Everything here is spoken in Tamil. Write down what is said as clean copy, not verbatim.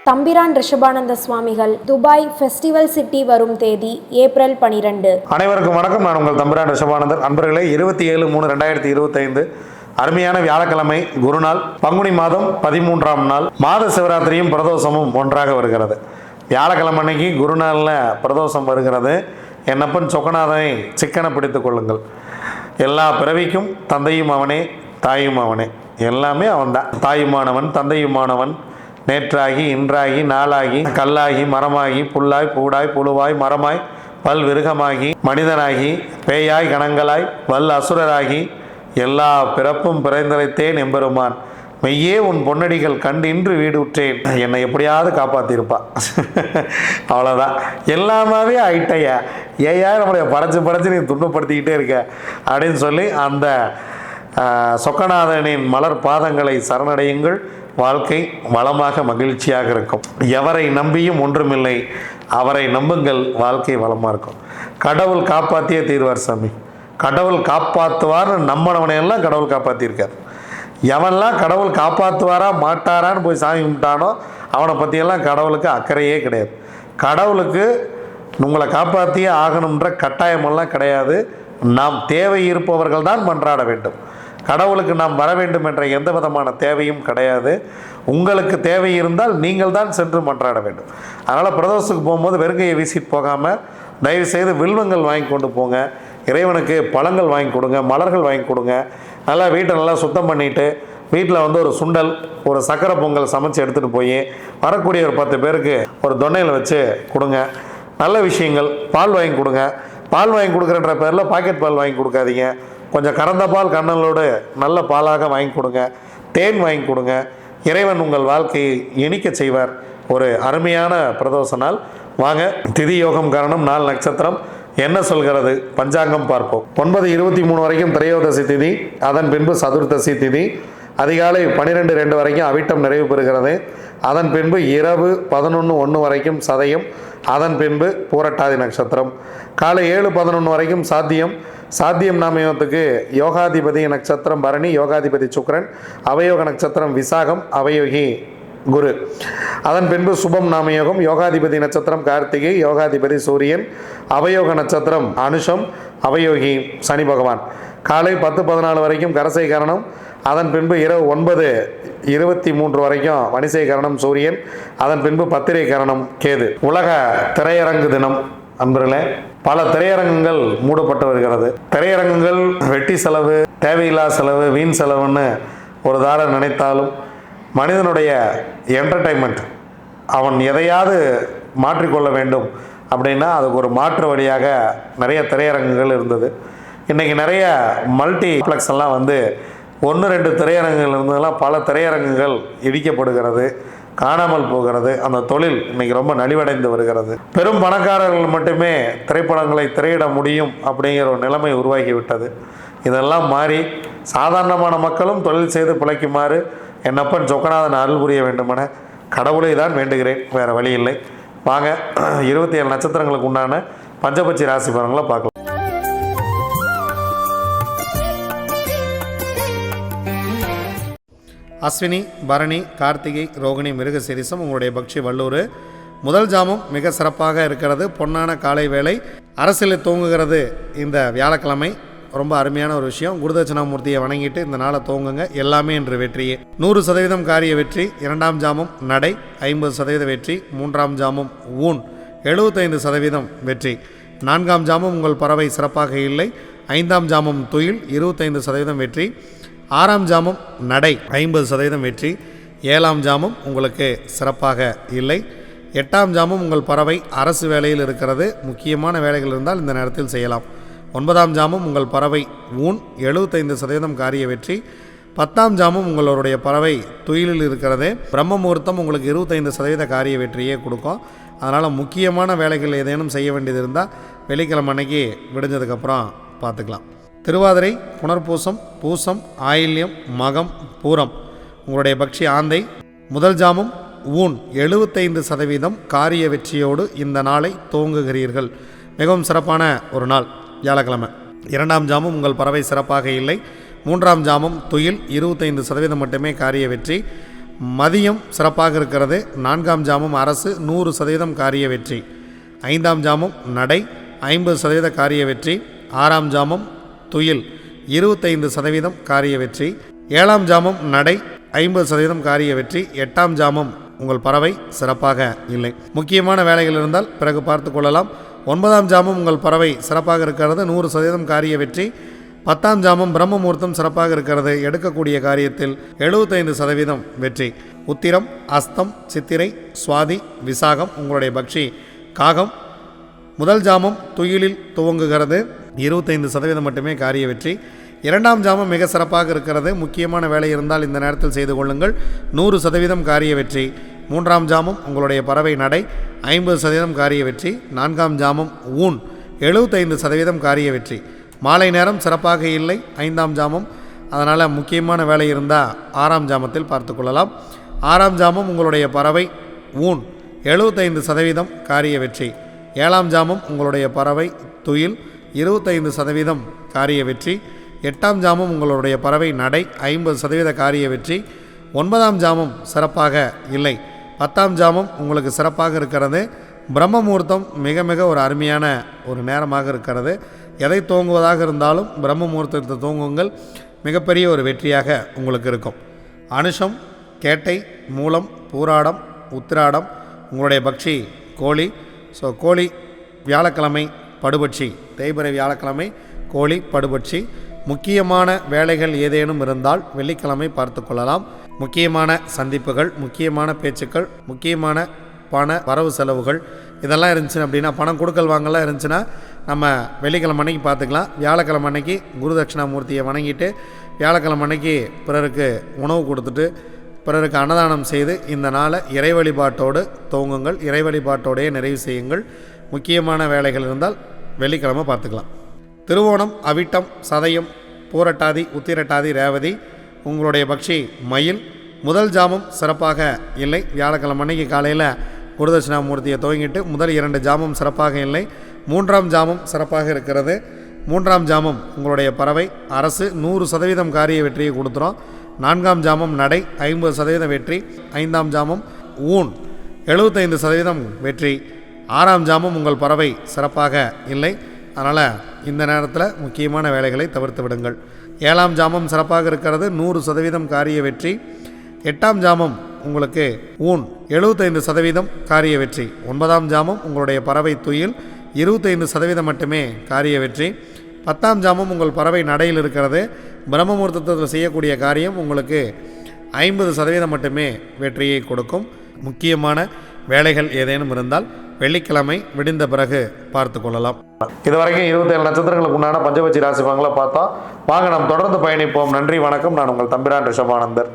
தம்பிரான் ரிஷபானந்த சுவாமிகள் துபாய் ஃபெஸ்டிவல் சிட்டி வரும் தேதி ஏப்ரல் 12. அனைவருக்கும் வணக்கம். நான் உங்கள் தம்பிரான் ரிஷபானந்தர். அன்பர்களே, 27/3/2025 அருமையான வியாழக்கிழமை குருநாள், பங்குனி மாதம் 13ஆம் நாள். மாத சிவராத்திரியும் பிரதோஷமும் ஒன்றாக வருகிறது. வியாழக்கிழமை அன்னைக்கு குருநாளில் பிரதோஷம் வருகிறது. என்னப்பன் சொக்கநாதனை சிக்கனை பிடித்துக் கொள்ளுங்கள். எல்லா பிறவிக்கும் தந்தையும் அவனே, தாயும் அவனே, எல்லாமே அவன்தான். தாயுமானவன், தந்தையுமானவன், நேற்றாகி இன்றாகி நாளாகி கல்லாகி மரமாகி புல்லாய் பூடாய் புழுவாய் மரமாய் பல் விருகமாகி மனிதனாகி பேயாய் கணங்களாய் வல் அசுரராகி எல்லா பிறப்பும் பிறந்தரைத்தேன் எம்பெருமான். மெய்யே உன் பொன்னடிகள் கண்டு இன்று வீடு உற்றேன். என்னை எப்படியாவது காப்பாற்றிருப்பா. அவ்வளோதான். எல்லாமே ஆயிட்டையா, ஏயா நம்மளை படைச்சு நீ துன்பப்படுத்திக்கிட்டே இருக்க அப்படின்னு சொல்லி அந்த சொக்கநாதனின் மலர் பாதங்களை சரணடையுங்கள். வாழ்க்கை வளமாக மகிழ்ச்சியாக இருக்கும். எவரை நம்பியும் ஒன்றுமில்லை, அவரை நம்புங்கள், வாழ்க்கை வளமாக இருக்கும். கடவுள் காப்பாற்றியே தீர்வார் சாமி. கடவுள் காப்பாற்றுவார்னு நம்பினவனையெல்லாம் கடவுள் காப்பாற்றியிருக்கார். எவன்லாம் கடவுள் காப்பாற்றுவாரா மாட்டாரான்னு போய் சாமி கும்பிட்டானோ அவனை பற்றியெல்லாம் கடவுளுக்கு அக்கறையே கிடையாது. கடவுளுக்கு உங்களை காப்பாற்றியே ஆகணுன்ற கட்டாயமெல்லாம் கிடையாது. நாம் தேவை இருப்பவர்கள் தான் மன்றாட வேண்டும். கடவுளுக்கு நாம் வர வேண்டும் என்ற எந்த விதமான தேவையும் கிடையாது. உங்களுக்கு தேவை இருந்தால் நீங்கள் தான் சென்று மன்றாட வேண்டும். அதனால் பிரதோஷத்துக்கு போகும்போது வெறுங்கையை வீசிட்டு போகாமல் தயவுசெய்து வில்வங்கள் வாங்கி கொண்டு போங்க. இறைவனுக்கு பழங்கள் வாங்கி கொடுங்க, மலர்கள் வாங்கி கொடுங்க. நல்லா வீட்டை நல்லா சுத்தம் பண்ணிவிட்டு வீட்டில் ஒரு சுண்டல், ஒரு சக்கரை பொங்கல் சமைச்சு எடுத்துகிட்டு போய் வரக்கூடிய ஒரு 10 பேருக்கு ஒரு தொன்னையில் வச்சு கொடுங்க. நல்ல விஷயங்கள். பால் வாங்கி கொடுங்க. பால் வாங்கி கொடுக்குறன்ற பேரில் பாக்கெட் பால் வாங்கி கொடுக்காதீங்க. கொஞ்சம் கறந்த பால் கண்ணலோடு நல்ல பாலாக வாங்கி கொடுங்க. தேன் வாங்கி கொடுங்க. இறைவன் உங்கள் வாழ்க்கையை இனிக்க செய்வார். ஒரு அருமையான பிரதோஷ நாள். வாங்க, திதி யோகம் காரணம் நாள் நட்சத்திரம் என்ன சொல்கிறது பஞ்சாங்கம் பார்ப்போம். 9:23 வரைக்கும் திரையோதசி திதி, அதன் பின்பு சதுர்த்தசி திதி. அதிகாலை 12:02 வரைக்கும் அவிட்டம் நிறைவு பெறுகிறது. அதன் பின்பு இரவு 11:01 வரைக்கும் சதயம். அதன் பின்பு பூரட்டாதி நட்சத்திரம். காலை 7:11 வரைக்கும் சாத்தியம். சாத்தியம் நாமயத்துக்கு யோகாதிபதி நட்சத்திரம் பரணி, யோகாதிபதி சுக்கிரன், அவயோக நட்சத்திரம் விசாகம், அவயோகி குரு. அதன் பின்பு சுபம் நாமயோகம். யோகாதிபதி நட்சத்திரம் கார்த்திகை, யோகாதிபதி சூரியன், அவயோக நட்சத்திரம் அனுஷம், அவயோகி சனி பகவான். காலை 10:14 வரைக்கும் கரசை கரணம். அதன் பின்பு இரவு 9:23 வரைக்கும் வணிசை கரணம் சூரியன். அதன் பின்பு பத்திரை கரணம் கேது. உலக திரையரங்கு தினம். அன்பர்களே, பல திரையரங்குகள் மூடப்பட்டு வருகிறது. திரையரங்குகள் வெட்டி செலவு, தேவையில்லா செலவு, வீண் செலவுன்னு ஒரு தார நினைத்தாலும் மனிதனுடைய என்டர்டைன்மெண்ட், அவன் எதையாவது மாற்றிக்கொள்ள வேண்டும் அப்படின்னா அதுக்கு ஒரு மாற்று வழியாக நிறைய திரையரங்குகள் இருந்தது. இன்றைக்கி நிறைய மல்டிப்ளெக்ஸ் எல்லாம் 1-2 திரையரங்குகள் இருந்ததெல்லாம் பல திரையரங்குகள் இடிக்கப்படுகிறது, காணாமல் போகிறது. அந்த தொழில் இன்றைக்கி ரொம்ப நலிவடைந்து வருகிறது. பெரும் பணக்காரர்கள் மட்டுமே திரைப்படங்களை திரையிட முடியும் அப்படிங்கிற ஒரு நிலைமை உருவாகிவிட்டது. இதெல்லாம் மாறி சாதாரணமான மக்களும் தொழில் செய்து பிழைக்குமாறு என்னப்பன் சொக்கநாதன் அருள் புரிய வேண்டுமென கடவுளை தான் வேண்டுகிறேன், வேறு வழி இல்லை. வாங்க, 27 நட்சத்திரங்களுக்கு உண்டான பஞ்சபட்சி ராசி பலன்களை பார்க்கலாம். அஸ்வினி, பரணி, கார்த்திகை, ரோகிணி, மிருகசீரிசம். உங்களுடைய பக்ஷி வல்லூர். முதல் ஜாமம் மிக சிறப்பாக இருக்கிறது. பொன்னான காலை வேளை. அரசியலில் தூங்குகிறது இந்த வியாழக்கிழமை. ரொம்ப அருமையான ஒரு விஷயம். குருதட்சணாமூர்த்தியை வணங்கிட்டு இந்த நாளை தூங்குங்க. எல்லாமே இன்று வெற்றியே. 100% காரிய வெற்றி. 2ஆம் ஜாமம் நடை 50% வெற்றி. 3ஆம் ஜாமம் ஊன் 75% வெற்றி. 4ஆம் ஜாமம் உங்கள் பறவை சிறப்பாக இல்லை. 5ஆம் ஜாமம் துயில் 25% வெற்றி. 6ஆம் ஜாமம் நடை 50% வெற்றி. 7ஆம் ஜாமம் உங்களுக்கு சிறப்பாக இல்லை. 8ஆம் ஜாமம் உங்கள் பறவை அரசு வேலையில் இருக்கிறது. முக்கியமான வேலைகள் இருந்தால் இந்த நேரத்தில் செய்யலாம். 9ஆம் ஜாமம் உங்கள் பறவை ஊன் 75% காரிய வெற்றி. 10ஆம் ஜாமம் உங்களுடைய பறவை துயிலில் இருக்கிறது. பிரம்ம முகூர்த்தம் உங்களுக்கு 25% காரிய வெற்றியே கொடுக்கும். அதனால் முக்கியமான வேலைகள் ஏதேனும் செய்ய வேண்டியது இருந்தால் வெள்ளிக்கிழமை அன்னைக்கு விடிஞ்சதுக்கப்புறம் பார்த்துக்கலாம். திருவாதிரை, புனர்பூசம், பூசம், ஆயில்யம், மகம், பூரம். உங்களுடைய பக்ஷி ஆந்தை. முதல் ஜாமம் ஊன் 75% காரிய வெற்றியோடு இந்த நாளை துவங்குகிறீர்கள். மிகவும் சிறப்பான ஒரு நாள் வியாழக்கிழமை. 2ஆம் ஜாமம் உங்கள் பறவை சிறப்பாக இல்லை. 3ஆம் ஜாமம் துயில் 25% மட்டுமே காரிய வெற்றி. மதியம் சிறப்பாக இருக்கிறது. 4ஆம் ஜாமம் அரசு 100% காரிய வெற்றி. 5ஆம் ஜாமம் நடை 50% காரிய வெற்றி. 6ஆம் ஜாமம் துயில் 25% காரிய வெற்றி. 7ஆம் ஜாமம் நடை 50% காரிய வெற்றி. 8ஆம் ஜாமம் உங்கள் பறவை சிறப்பாக இல்லை. முக்கியமான வேலைகள் இருந்தால் பிறகு பார்த்து கொள்ளலாம். 9ஆம் ஜாமம் உங்கள் பறவை சிறப்பாக இருக்கிறது, 100% காரிய வெற்றி. 10ஆம் ஜாமம் பிரம்ம முகூர்த்தம் சிறப்பாக இருக்கிறது, எடுக்கக்கூடிய காரியத்தில் 75% வெற்றி. உத்திரம், அஸ்தம், சித்திரை, சுவாதி, விசாகம் உங்களுடைய பக்ஷி காகம். முதல் ஜாமம் துயிலில் துவங்குகிறது, 25% மட்டுமே காரிய வெற்றி. 2ஆம் ஜாமம் மிக சிறப்பாக இருக்கிறது, முக்கியமான வேலை இருந்தால் இந்த நேரத்தில் செய்து கொள்ளுங்கள், 100% காரிய வெற்றி. 3ஆம் ஜாமம் உங்களுடைய பறவை நடை 50% காரிய வெற்றி. 4ஆம் ஜாமம் ஊன் 75% காரிய வெற்றி. மாலை நேரம் சிறப்பாக இல்லை 5ஆம் ஜாமம், அதனால் முக்கியமான வேலை இருந்தால் 6ஆம் ஜாமத்தில் பார்த்து கொள்ளலாம். 6ஆம் ஜாமம் உங்களுடைய பறவை ஊன் 75% காரிய வெற்றி. 7ஆம் ஜாமம் உங்களுடைய பறவை துயில் 25% காரிய வெற்றி. 8ஆம் ஜாமம் உங்களுடைய பறவை நடை 50% காரிய வெற்றி. 9ஆம் ஜாமம் சிறப்பாக இல்லை. 10ஆம் ஜாமம் உங்களுக்கு சிறப்பாக இருக்கிறது. பிரம்ம முகூர்த்தம் மிக மிக ஒரு அருமையான ஒரு நேரமாக இருக்கிறது. எதை துவங்குவதாக இருந்தாலும் பிரம்ம முகூர்த்தத்தை துவங்குங்கள், மிகப்பெரிய ஒரு வெற்றியாக உங்களுக்கு இருக்கும். அனுஷம், கேட்டை, மூலம், பூராடம், உத்திராடம் உங்களுடைய பக்ஷி கோழி. ஸோ கோழி வியாழக்கிழமை படுபட்சி, தேய்பிறை வியாழக்கிழமை கோழி படுபட்சி. முக்கியமான வேலைகள் ஏதேனும் இருந்தால் வெள்ளிக்கிழமை பார்த்து கொள்ளலாம். முக்கியமான சந்திப்புகள், முக்கியமான பேச்சுக்கள், முக்கியமான பண வரவு செலவுகள் இதெல்லாம் இருந்துச்சுன்னு அப்படின்னா, பணம் கொடுக்கல் வாங்கலாம் இருந்துச்சுன்னா நம்ம வெள்ளிக்கிழமை அன்னைக்கு பார்த்துக்கலாம். வியாழக்கிழமை அன்னைக்கு குரு தட்சிணாமூர்த்தியை வணங்கிட்டு வியாழக்கிழமை அன்னைக்கு பிறருக்கு உணவு கொடுத்துட்டு பிறருக்கு அன்னதானம் செய்து இந்த நாளை இறை வழிபாட்டோடு துவங்குங்கள். இறை வழிபாட்டோடையே நிறைவு செய்யுங்கள். முக்கியமான வேலைகள் இருந்தால் வெள்ளிக்கிழமை பார்த்துக்கலாம். திருவோணம், அவிட்டம், சதயம், பூரட்டாதி, உத்திரட்டாதி, ரேவதி உங்களுடைய பக்ஷி மயில். முதல் ஜாமம் சிறப்பாக இல்லை, வியாழக்கிழமை அன்னைக்கு காலையில் குருதட்சிணாமூர்த்தியை துவங்கிட்டு முதல் 2 ஜாமம் சிறப்பாக இல்லை. 3ஆம் ஜாமம் சிறப்பாக இருக்கிறது. 3ஆம் ஜாமம் உங்களுடைய பறவை அரசு 100% காரிய வெற்றியை கொடுத்துரும். 4ஆம் ஜாமம் நடை 50% வெற்றி. 5ஆம் ஜாமம் ஊன் 75% வெற்றி. 6ஆம் ஜாமம் உங்கள் பறவை சிறப்பாக இல்லை, அதனால் இந்த நேரத்தில் முக்கியமான வேலைகளை தவிர்த்து விடுங்கள். 7ஆம் ஜாமம் சிறப்பாக இருக்கிறது, 100% காரிய வெற்றி. 8ஆம் ஜாமம் உங்களுக்கு ஊன் 75% காரிய வெற்றி. 9ஆம் ஜாமம் உங்களுடைய பறவை துயில் 25% மட்டுமே காரிய வெற்றி. 10ஆம் ஜாமம் உங்கள் பறவை நடையில் இருக்கிறது. பிரம்ம முகூர்த்தத்தில் செய்யக்கூடிய காரியம் உங்களுக்கு 50% மட்டுமே வெற்றியை கொடுக்கும். முக்கியமான வேலைகள் ஏதேனும் இருந்தால் வெள்ளிக்கிழமை விடிந்த பிறகு பார்த்து கொள்ளலாம். இதுவரைக்கும் 27 நட்சத்திரங்களுக்கு உண்டான பஞ்சபட்சி ராசி பலன்களை பார்த்தோம். வாங்க நாம் தொடர்ந்து பயணிப்போம். நன்றி, வணக்கம். நான் உங்கள் தம்பிரான் ரிஷபானந்தர்.